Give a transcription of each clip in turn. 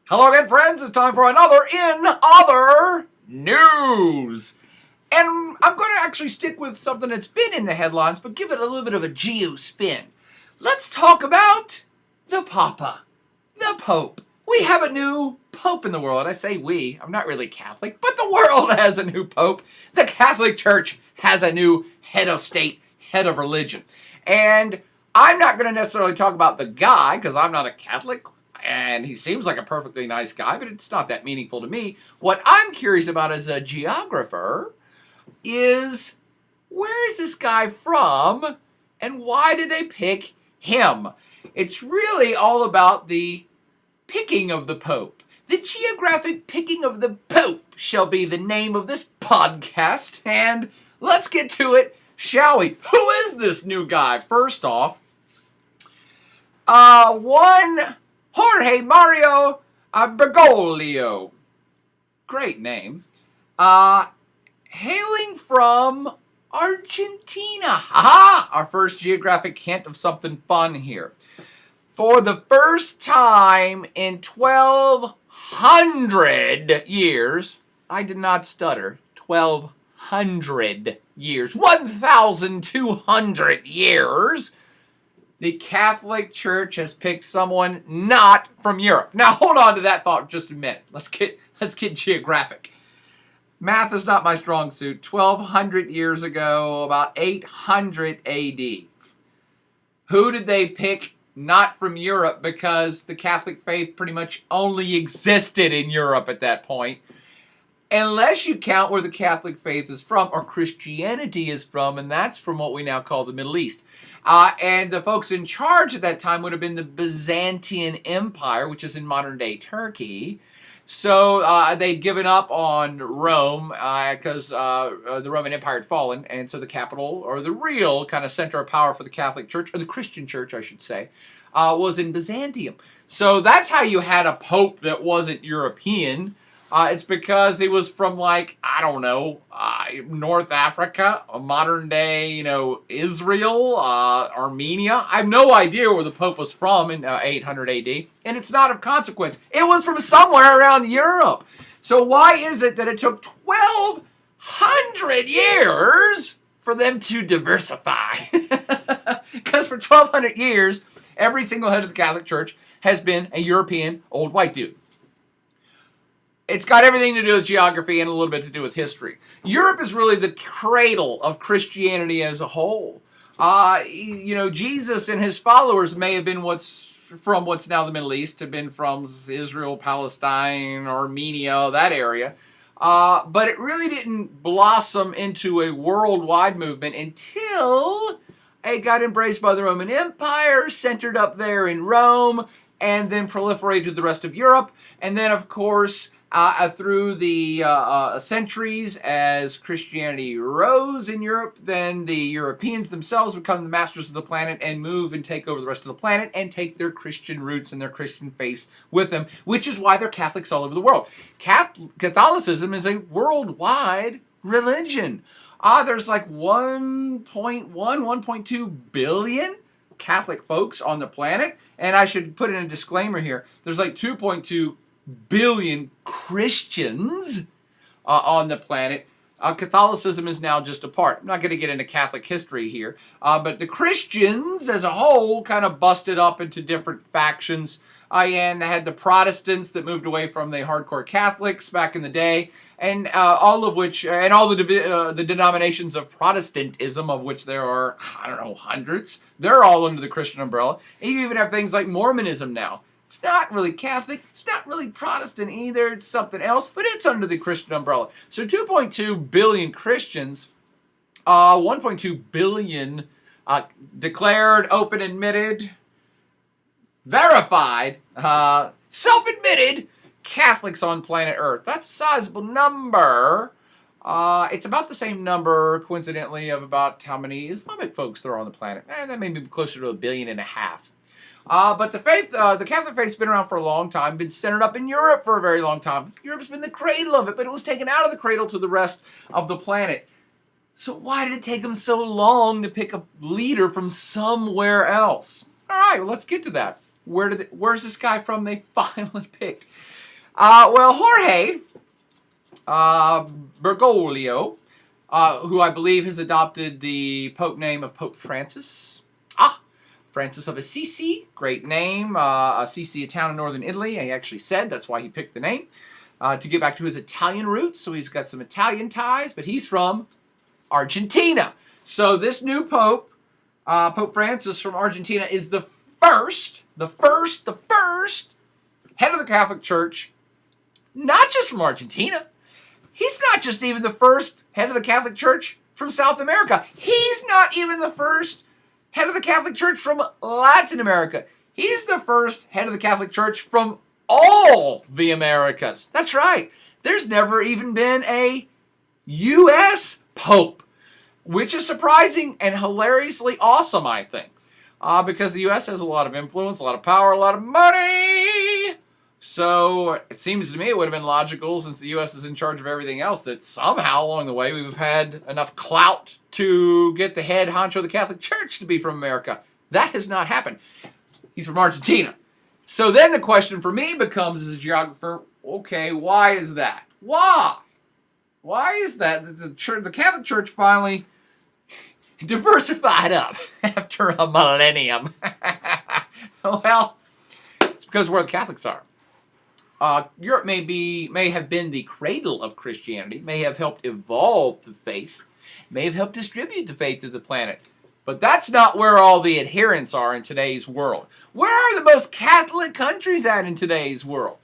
Hello again, friends. It's time for another In Other News. And I'm going to actually stick with something that's been in the headlines, but give it a little bit of a geo-spin. Let's talk about the Papa, the Pope. We have a new Pope in the world. I say we. I'm not really Catholic, but the world has a new Pope. The Catholic Church has a new head of state, head of religion. And I'm not going to necessarily talk about the guy, because I'm not a Catholic, and he seems like a perfectly nice guy, but it's not that meaningful to me. What I'm curious about as a geographer is, where is this guy from, and why did they pick him? It's really all about the picking of the Pope. The geographic picking of the Pope shall be the name of this podcast, and let's get to it, shall we? Who is this new guy? First off, one Jorge Mario Bergoglio. Great name. Hailing from Argentina. Aha! Our first geographic hint of something fun here. For the first time in 1,200 years, I did not stutter, 1,200 years, 1,200 years, the Catholic Church has picked someone not from Europe. Now, hold on to that thought just a minute. Let's get geographic. Math is not my strong suit. 1,200 years ago, about 800 AD. Who did they pick not from Europe? Because the Catholic faith pretty much only existed in Europe at that point. Unless you count where the Catholic faith is from, or Christianity is from, and that's from what we now call the Middle East. And the folks in charge at that time would have been the Byzantine Empire, which is in modern-day Turkey. So they'd given up on Rome because the Roman Empire had fallen, and so the capital, or the real kind of center of power for the Catholic Church, or the Christian Church, I should say, was in Byzantium. So that's how you had a pope that wasn't European. It's because he was from, like, I don't know, North Africa, modern day, Israel, Armenia. I have no idea where the Pope was from in 800 AD, and it's not of consequence. It was from somewhere around Europe. So why is it that it took 1,200 years for them to diversify? Because for 1,200 years, every single head of the Catholic Church has been a European old white dude. It's got everything to do with geography and a little bit to do with history. Europe is really the cradle of Christianity as a whole. Jesus and his followers may have been what's now the Middle East, have been from Israel, Palestine, Armenia, that area. But it really didn't blossom into a worldwide movement until it got embraced by the Roman Empire, centered up there in Rome, and then proliferated to the rest of Europe. And then, of course, through the centuries, as Christianity rose in Europe, then the Europeans themselves become the masters of the planet and move and take over the rest of the planet and take their Christian roots and their Christian faiths with them, which is why they're Catholics all over the world. Catholicism is a worldwide religion. There's like 1.2 billion Catholic folks on the planet, and I should put in a disclaimer here. There's like 2.2 billion Christians on the planet. Catholicism is now just a part. I'm not going to get into Catholic history here, but the Christians as a whole kind of busted up into different factions. And had the Protestants that moved away from the hardcore Catholics back in the day, and all of which, and all the denominations of Protestantism, of which there are, I don't know, hundreds, they're all under the Christian umbrella. And you even have things like Mormonism now. It's not really Catholic, it's not really Protestant either, it's something else, but it's under the Christian umbrella. So 2.2 billion Christians, 1.2 billion declared, open, admitted, verified, self-admitted Catholics on planet Earth. That's a sizable number. It's about the same number, coincidentally, of about how many Islamic folks there are on the planet. That may be closer to 1.5 billion. But the Catholic faith's been around for a long time, been centered up in Europe for a very long time. Europe's been the cradle of it, but it was taken out of the cradle to the rest of the planet. So why did it take them so long to pick a leader from somewhere else? All right, well, let's get to that. Where's this guy from they finally picked? Well, Jorge Bergoglio, who I believe has adopted the Pope name of Pope Francis. Francis of Assisi, great name. Assisi, a town in northern Italy. He actually said that's why he picked the name. To get back to his Italian roots, so he's got some Italian ties, but he's from Argentina. So this new Pope, Pope Francis from Argentina, is the first head of the Catholic Church, not just from Argentina. He's not just even the first head of the Catholic Church from South America. He's not even the first head of the Catholic Church from Latin America. He's the first head of the Catholic Church from all the Americas. That's right. There's never even been a U.S. Pope, which is surprising and hilariously awesome, I think, because the U.S. has a lot of influence, a lot of power, a lot of money. So it seems to me it would have been logical, since the U.S. is in charge of everything else, that somehow along the way we've had enough clout to get the head honcho of the Catholic Church to be from America. That has not happened. He's from Argentina. So then the question for me becomes, as a geographer, okay, why is that? Why? Why is that the Catholic Church finally diversified up after a millennium? Well, it's because where the Catholics are. Europe may have been the cradle of Christianity, may have helped evolve the faith, may have helped distribute the faith to the planet. But that's not where all the adherents are in today's world. Where are the most Catholic countries at in today's world?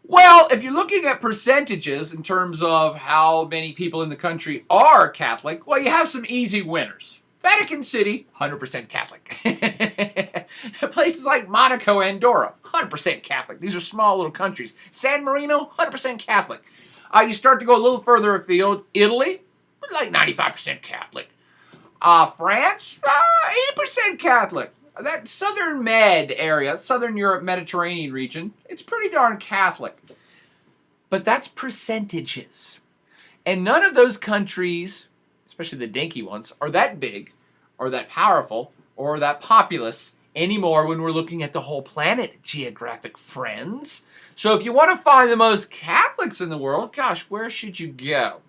Well, if you're looking at percentages in terms of how many people in the country are Catholic, well, you have some easy winners. Vatican City, 100% Catholic. Places like Monaco, Andorra, 100% Catholic. These are small little countries. San Marino, 100% Catholic. You start to go a little further afield. Italy, like 95% Catholic. France, 80% Catholic. That southern Med area, southern Europe, Mediterranean region, it's pretty darn Catholic. But that's percentages. And none of those countries, especially the dinky ones, are that big, or that powerful, or that populous anymore when we're looking at the whole planet, geographic friends. So if you want to find the most Catholics in the world, gosh, where should you go?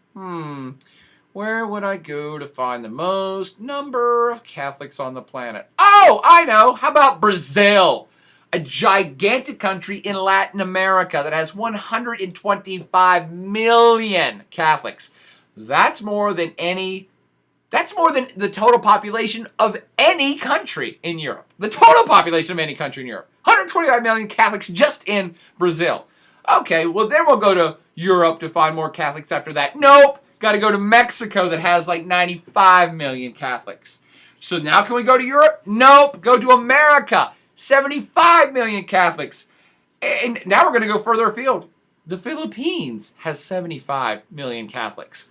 Where would I go to find the most number of Catholics on the planet? Oh, I know. How about Brazil? A gigantic country in Latin America that has 125 million Catholics. That's more than the total population of any country in Europe. The total population of any country in Europe. 125 million Catholics just in Brazil. Okay, well then we'll go to Europe to find more Catholics after that. Nope. Got to go to Mexico that has like 95 million Catholics. So now can we go to Europe? Nope. Go to America. 75 million Catholics. And now we're going to go further afield. The Philippines has 75 million Catholics.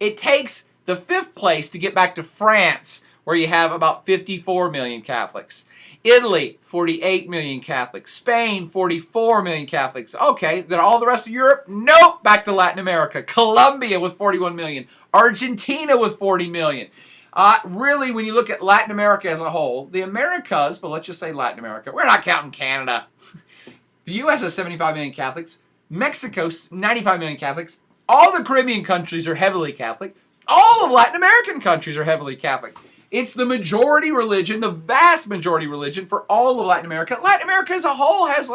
It takes the 5th place to get back to France, where you have about 54 million Catholics. Italy, 48 million Catholics. Spain, 44 million Catholics. Okay, then all the rest of Europe? Nope, back to Latin America. Colombia with 41 million. Argentina with 40 million. Really, when you look at Latin America as a whole, the Americas, but let's just say Latin America, we're not counting Canada. The U.S. has 75 million Catholics. Mexico, 95 million Catholics. All the Caribbean countries are heavily Catholic. All of Latin American countries are heavily Catholic. It's the majority religion, the vast majority religion for all of Latin America. Latin America as a whole has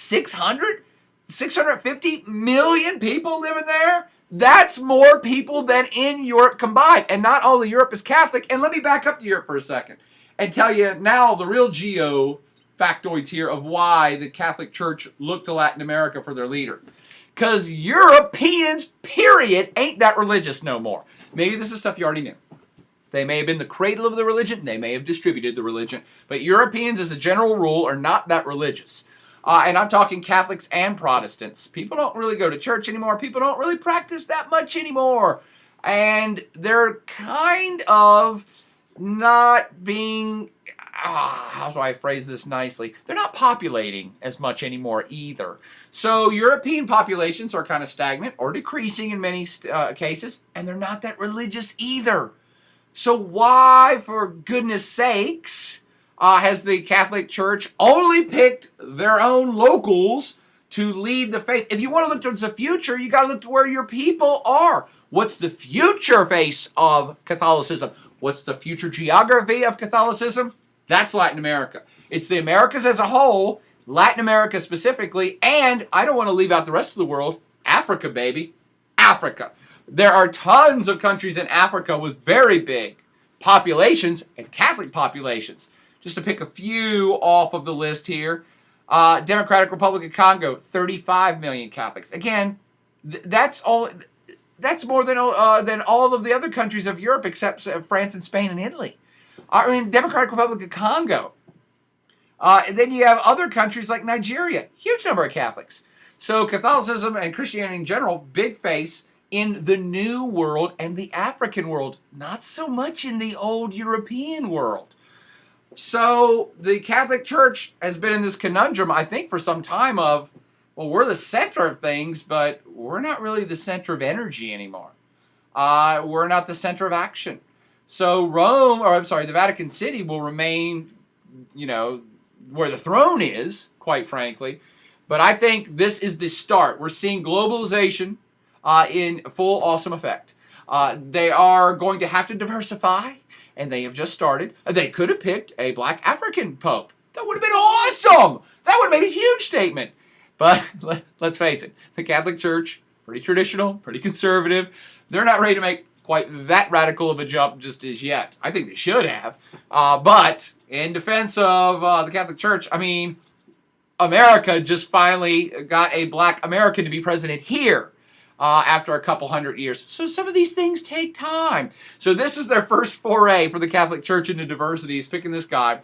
650 million people living there. That's more people than in Europe combined. And not all of Europe is Catholic. And let me back up to Europe for a second and tell you now the real geo-factoids here of why the Catholic Church looked to Latin America for their leader. Because Europeans, period, ain't that religious no more. Maybe this is stuff you already knew. They may have been the cradle of the religion. They may have distributed the religion. But Europeans, as a general rule, are not that religious. And I'm talking Catholics and Protestants. People don't really go to church anymore. People don't really practice that much anymore. And they're kind of not being, how do I phrase this nicely? They're not populating as much anymore either. So European populations are kind of stagnant or decreasing in many cases. And they're not that religious either. So why, for goodness sakes, has the Catholic Church only picked their own locals to lead the faith. If you want to look towards the future, you got to look to where your people are. What's the future face of Catholicism? What's the future geography of Catholicism? That's Latin America. It's the Americas as a whole, Latin America specifically, and I don't want to leave out the rest of the world. Africa, baby. Africa. There are tons of countries in Africa with very big populations and Catholic populations. Just to pick a few off of the list here. Democratic Republic of Congo, 35 million Catholics. Again, that's more than all of the other countries of Europe except France and Spain and Italy. In Democratic Republic of Congo. Then you have other countries like Nigeria, huge number of Catholics. So Catholicism and Christianity in general, big face in the New World and the African world, not so much in the old European world. So the Catholic Church has been in this conundrum, I think, for some time of, well, we're the center of things, but we're not really the center of energy anymore. We're not the center of action. So the Vatican City will remain, where the throne is, quite frankly. But I think this is the start. We're seeing globalization in full awesome effect. They are going to have to diversify. And they have just started. They could have picked a black African pope. That would have been awesome. That would have made a huge statement. But let's face it, the Catholic Church, pretty traditional, pretty conservative. They're not ready to make quite that radical of a jump just as yet. I think they should have. But in defense of the Catholic Church, America just finally got a black American to be president here. After a couple hundred years. So some of these things take time. So this is their first foray for the Catholic Church into diversity, is picking this guy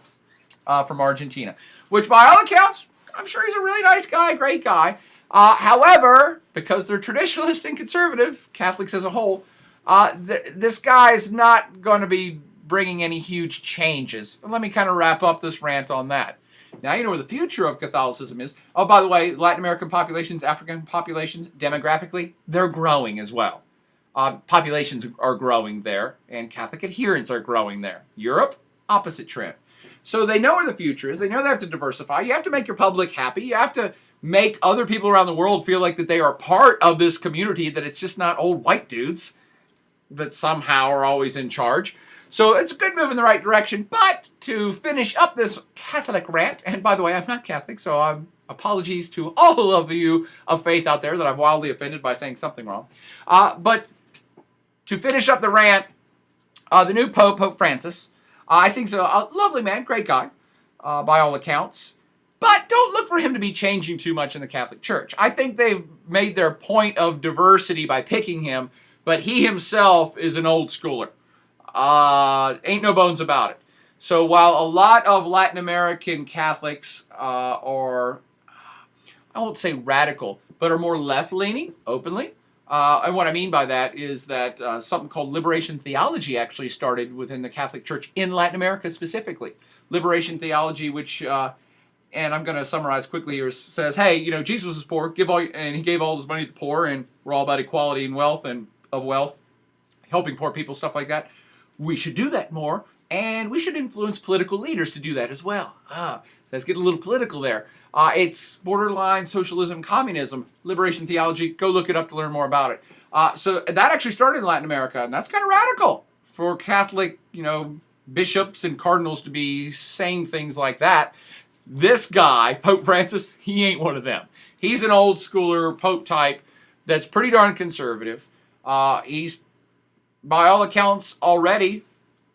from Argentina, which by all accounts, I'm sure he's a really nice guy, great guy. However, because they're traditionalist and conservative, Catholics as a whole, this guy is not going to be bringing any huge changes. Let me kind of wrap up this rant on that. Now you know where the future of Catholicism is. Oh, by the way, Latin American populations, African populations, demographically, they're growing as well. Populations are growing there, and Catholic adherents are growing there. Europe, opposite trend. So they know where the future is. They know they have to diversify. You have to make your public happy. You have to make other people around the world feel like that they are part of this community, that it's just not old white dudes that somehow are always in charge. So it's a good move in the right direction. But to finish up this Catholic rant, and by the way, I'm not Catholic, so apologies to all of you of faith out there that I've wildly offended by saying something wrong. But to finish up the rant, the new Pope, Pope Francis, I think so. A lovely man, great guy, by all accounts. But don't look for him to be changing too much in the Catholic Church. I think they've made their point of diversity by picking him, but he himself is an old schooler. Ain't no bones about it. So while a lot of Latin American Catholics are, I won't say radical, but are more left-leaning, openly. And what I mean by that is that something called liberation theology actually started within the Catholic Church in Latin America specifically. Liberation theology, which, and I'm going to summarize quickly here, says, hey, Jesus was poor, and he gave all his money to the poor, and we're all about equality in wealth and of wealth, helping poor people, stuff like that. We should do that more, and we should influence political leaders to do that as well. Let's get a little political there. It's borderline socialism, communism, liberation theology. Go look it up to learn more about it. So that actually started in Latin America, and that's kind of radical for Catholic, bishops and cardinals to be saying things like that. This guy, Pope Francis, he ain't one of them. He's an old schooler Pope type that's pretty darn conservative. He's, by all accounts, already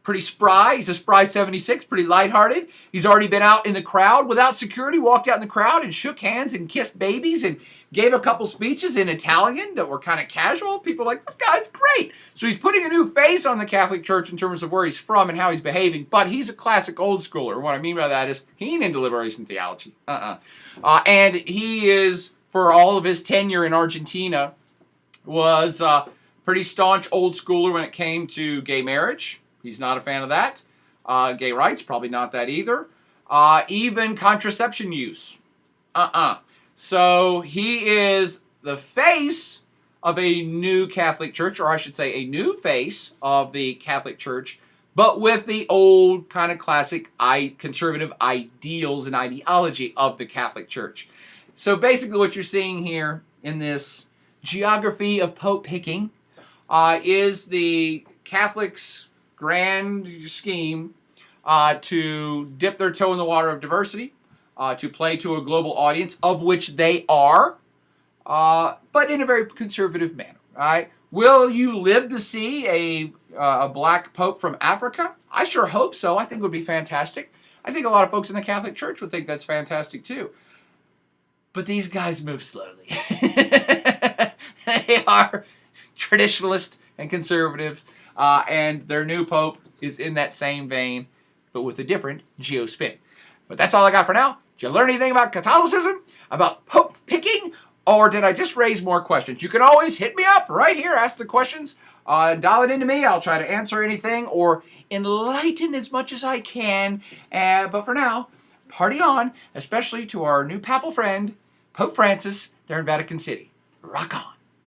pretty spry. He's a spry 76, pretty lighthearted. He's already been out in the crowd without security, walked out in the crowd and shook hands and kissed babies and gave a couple speeches in Italian that were kind of casual. People are like, this guy's great. So he's putting a new face on the Catholic Church in terms of where he's from and how he's behaving, but he's a classic old schooler. What I mean by that is he ain't into liberation theology. And he is, for all of his tenure in Argentina, was pretty staunch old schooler when it came to gay marriage. He's not a fan of that. Gay rights, probably not that either. Even contraception use. So he is the face of a new Catholic Church, or I should say a new face of the Catholic Church, but with the old kind of classic conservative ideals and ideology of the Catholic Church. So basically what you're seeing here in this geography of Pope picking is the Catholics' grand scheme to dip their toe in the water of diversity, to play to a global audience, of which they are, but in a very conservative manner. Right? Will you live to see a black pope from Africa? I sure hope so. I think it would be fantastic. I think a lot of folks in the Catholic Church would think that's fantastic too. But these guys move slowly. They are traditionalist and conservative, and their new pope is in that same vein, but with a different geo-spin. But that's all I got for now. Did you learn anything about Catholicism? About pope picking? Or did I just raise more questions? You can always hit me up right here. Ask the questions. Dial it into me. I'll try to answer anything or enlighten as much as I can. But for now, party on, especially to our new papal friend, Pope Francis, there in Vatican City. Rock on.